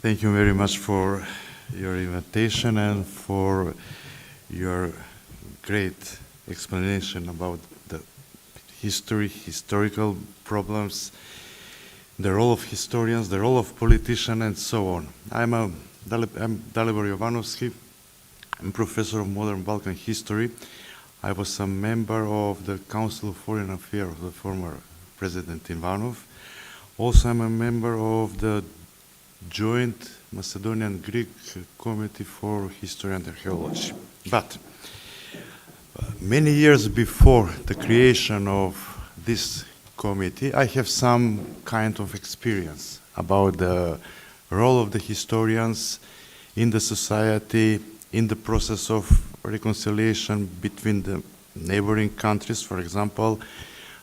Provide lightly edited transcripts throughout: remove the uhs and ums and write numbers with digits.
Thank you very much for your invitation and for your great explanation about the historical problems, the role of historians, the role of politicians, and so on. I'm Dalibor Jovanovski. I'm professor of modern Balkan history. I was a member of the Council of Foreign Affairs of the former President Ivanov. Also, I'm a member of the Joint Macedonian-Greek Committee for History and Archaeology. But many years before the creation of this committee, I have some kind of experience about the role of the historians in the society, in the process of reconciliation between the neighboring countries. For example,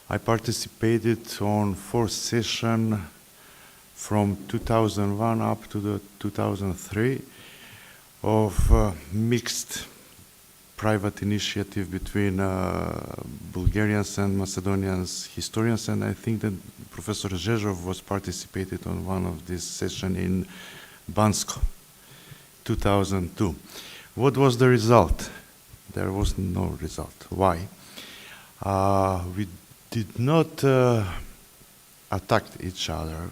I participated on 4 sessions from 2001 up to the 2003 of mixed private initiative between Bulgarians and Macedonians historians, and I think that Professor Zhezhov was participated on one of these sessions in Bansko, 2002. What was the result? There was no result. Why? We did not attack each other.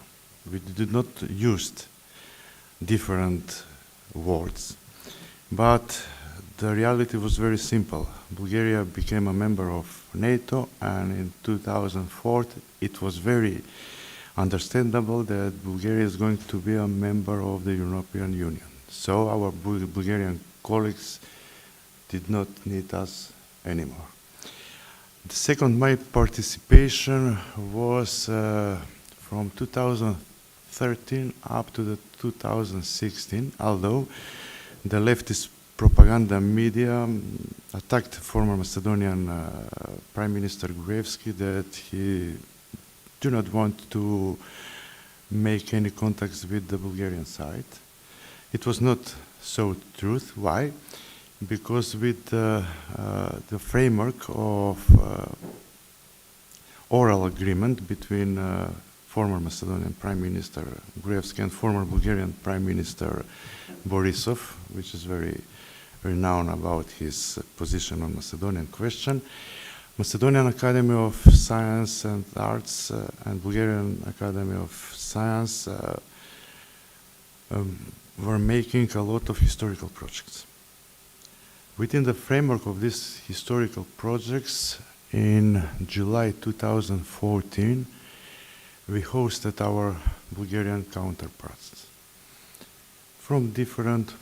We did not use different words, but the reality was very simple. Bulgaria became a member of NATO, and in 2004 it was very understandable that Bulgaria is going to be a member of the European Union. So our Bulgarian colleagues did not need us anymore. The second, my participation was from 2013 up to the 2016, although the leftist propaganda media attacked former Macedonian Prime Minister Gruevski that he do not want to make any contacts with the Bulgarian side. It was not so true. Why? Because with the framework of oral agreement between former Macedonian Prime Minister Gruevski and former Bulgarian Prime Minister Borisov, which is very renowned about his position on Macedonian question, Macedonian Academy of Science and Arts and Bulgarian Academy of Science were making a lot of historical projects. Within the framework of these historical projects, in July 2014, we hosted our Bulgarian counterparts from different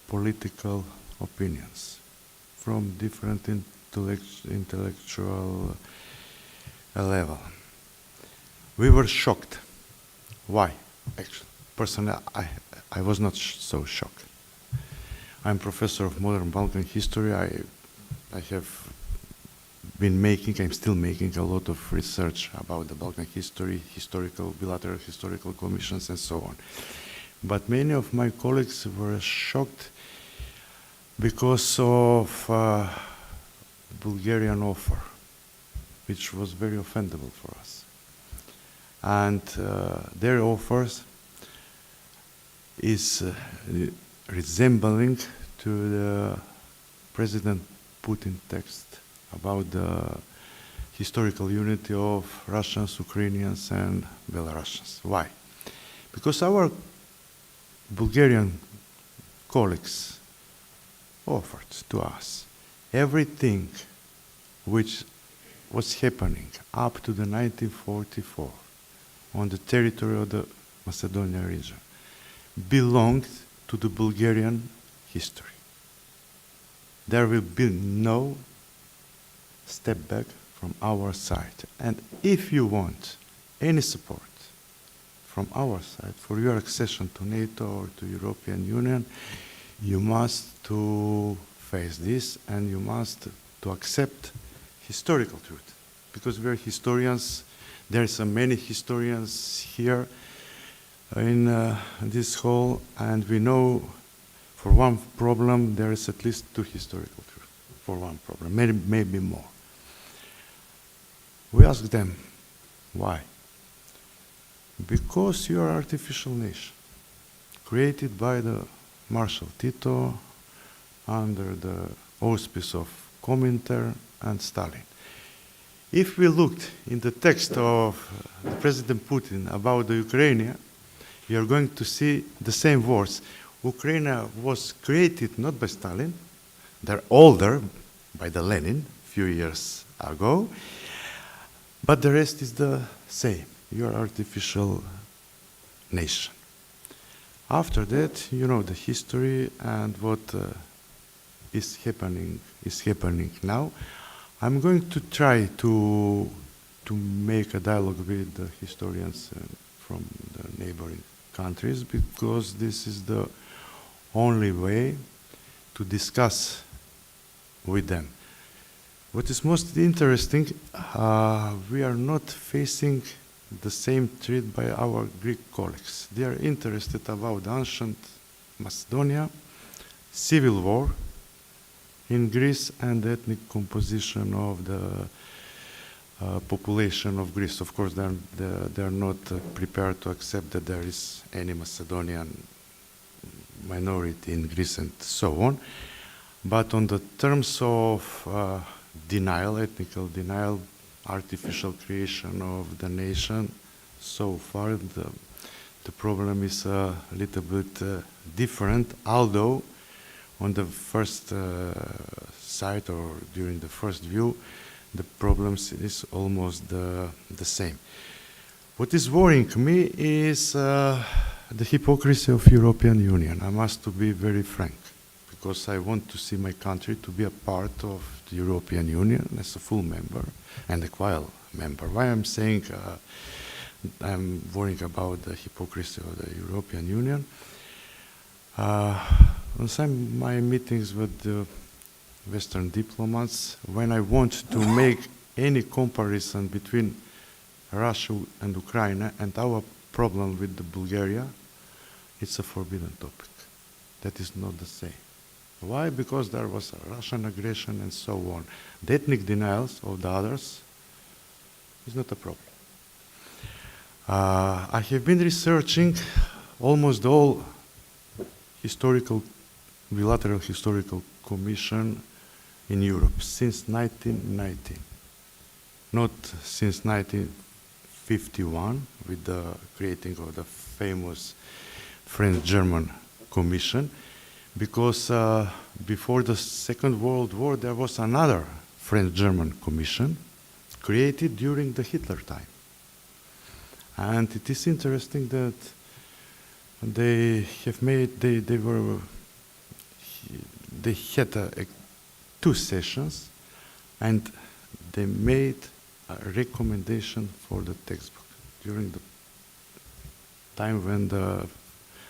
political opinions, from different intellectual level. We were shocked. Why? Actually, personally, I was not so shocked. I'm professor of modern Balkan history. I have been making, I'm still making a lot of research about the Balkan history, bilateral historical commissions, and so on. But many of my colleagues were shocked because of Bulgarian offer, which was very offendable for us. And their offers is resembling to the President Putin text about the historical unity of Russians, Ukrainians, and Belarusians. Why? Because our Bulgarian colleagues offered to us everything which was happening up to the 1944 on the territory of the Macedonia region belonged to the Bulgarian history. There will be no step back from our side. And if you want any support from our side for your accession to NATO or to European Union, you must to face this, and you must to accept historical truth. Because we are historians, there are so many historians here in this hall, and we know for one problem there is at least 2 historical truths for one problem, maybe more. We ask them, why? Because you are an artificial nation. created by the Marshal Tito under the auspice of Komintern and Stalin. If we looked in the text of President Putin about the Ukraine, you are going to see the same words. Ukraine was created not by Stalin, they're older, by the Lenin, a few years ago, but the rest is the same. You're artificial nation. After that, you know the history and what is happening now. I'm going to try to make a dialogue with the historians from the neighboring countries, because this is the only way to discuss with them. What is most interesting, we are not facing the same treat by our Greek colleagues. They are interested about ancient Macedonia, civil war in Greece, and the ethnic composition of the population of Greece. Of course, they are not prepared to accept that there is any Macedonian minority in Greece and so on. But on the terms of denial, ethnical denial, artificial creation of the nation, so far the problem is a little bit different, although on the first sight or during the first view, the problems is almost the same. What is worrying me is the hypocrisy of European Union. I must to be very frank, because I want to see my country to be a part of the European Union as a full member and a equal member. Why I'm saying I'm worrying about the hypocrisy of the European Union? On some my meetings with the Western diplomats, when I want to make any comparison between Russia and Ukraine and our problem with the Bulgaria, it's a forbidden topic. That is not the same. Why? Because there was a Russian aggression and so on. The ethnic denials of the others is not a problem. I have been researching almost all bilateral historical commission in Europe since 1990. Not since 1951 with the creating of the famous French-German Commission, because before the Second World War there was another French-German Commission created during the Hitler time. And it is interesting that they had two sessions, and they made a recommendation for the textbook during the time when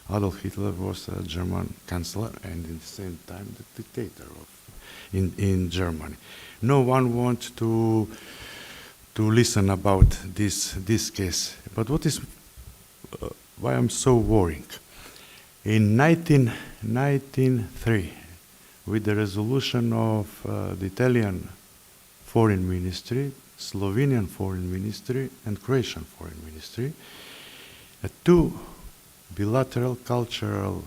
Adolf Hitler was a German chancellor and at the same time the dictator in Germany. No one wants to listen about this case. But what is why I'm so worrying? In 1993, with the resolution of the Italian Foreign Ministry, Slovenian Foreign Ministry, and Croatian Foreign Ministry, two bilateral cultural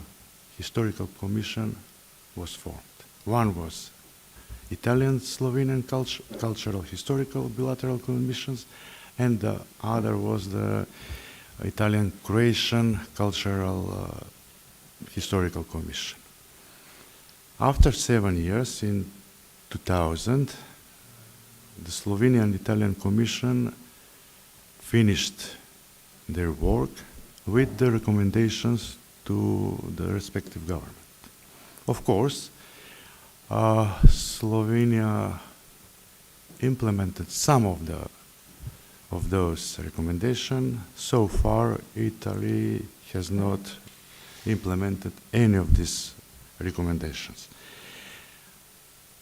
historical commission was formed. One was Italian-Slovenian cultural historical bilateral commissions, and the other was the Italian-Croatian cultural historical commission. After 7 years, in 2000, the Slovenian-Italian Commission finished their work with the recommendations to the respective government. Of course, Slovenia implemented some of those recommendations. So far, Italy has not implemented any of these recommendations.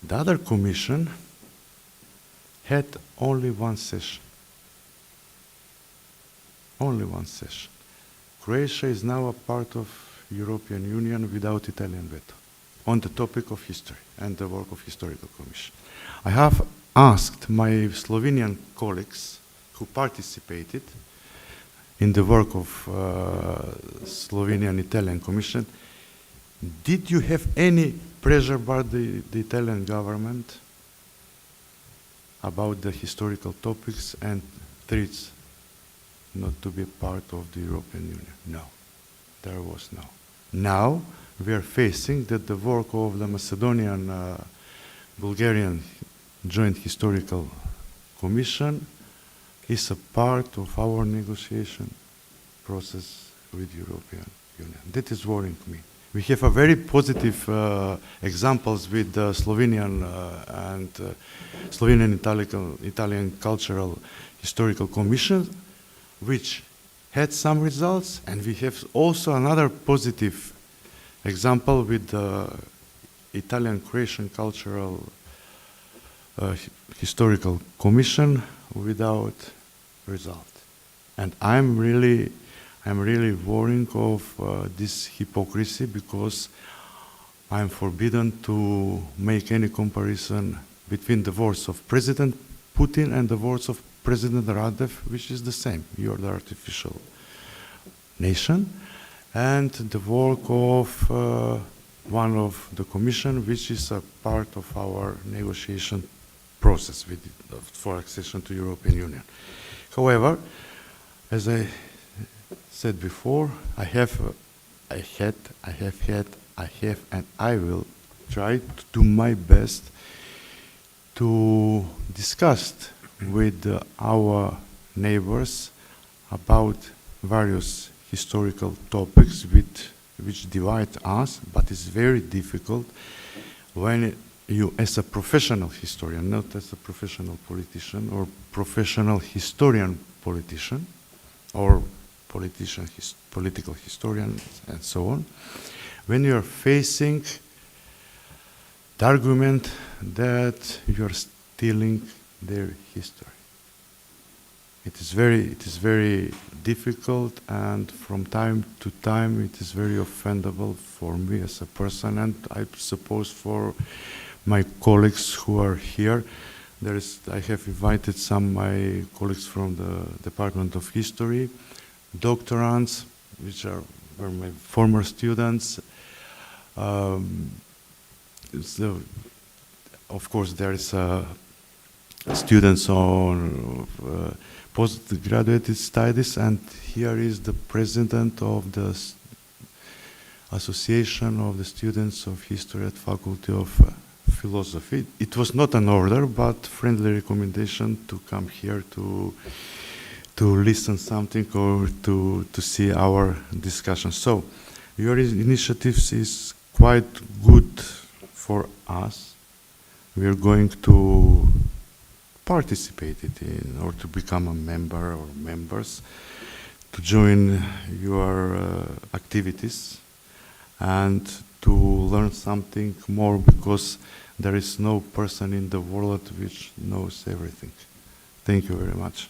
The other commission had only one session. Only one session. Croatia is now a part of European Union without Italian veto on the topic of history and the work of historical commission. I have asked my Slovenian colleagues who participated in the work of Slovenian Italian Commission. Did you have any pressure by the Italian government about the historical topics and threats not to be part of the European Union? No, there was no. Now we are facing that the work of the Macedonian Bulgarian Joint Historical Commission is a part of our negotiation process with European Union. That is worrying me. We have a very positive examples with the Slovenian and Slovenian Italian Cultural Historical Commission, which had some results, and we have also another positive example with the Italian Croatian Cultural Historical Commission without result. And I'm really worrying of this hypocrisy, because I'm forbidden to make any comparison between the words of President Putin and the words of President Radev, which is the same. You're the artificial nation. And the work of one of the commission, which is a part of our negotiation process for accession to European Union. However, as I said before, I have, and I will try to do my best to discuss with our neighbors about various historical topics which divide us, but it's very difficult when you, as a professional historian, not as a professional politician or professional historian politician, or political historian, and so on, when you're facing the argument that you're stealing their history. It is very difficult, and from time to time it is very offendable for me as a person, and I suppose for my colleagues who are here. I have invited some of my colleagues from the Department of History, doctorants, which were my former students. Of course, there is students on postgraduate studies, and here is the president of the Association of the Students of History at Faculty of Philosophy. It was not an order, but friendly recommendation to come here to listen something or to see our discussion. So your initiatives is quite good for us. We are going to participate in, or to become a member or members, to join your activities and to learn something more, because there is no person in the world which knows everything. Thank you very much.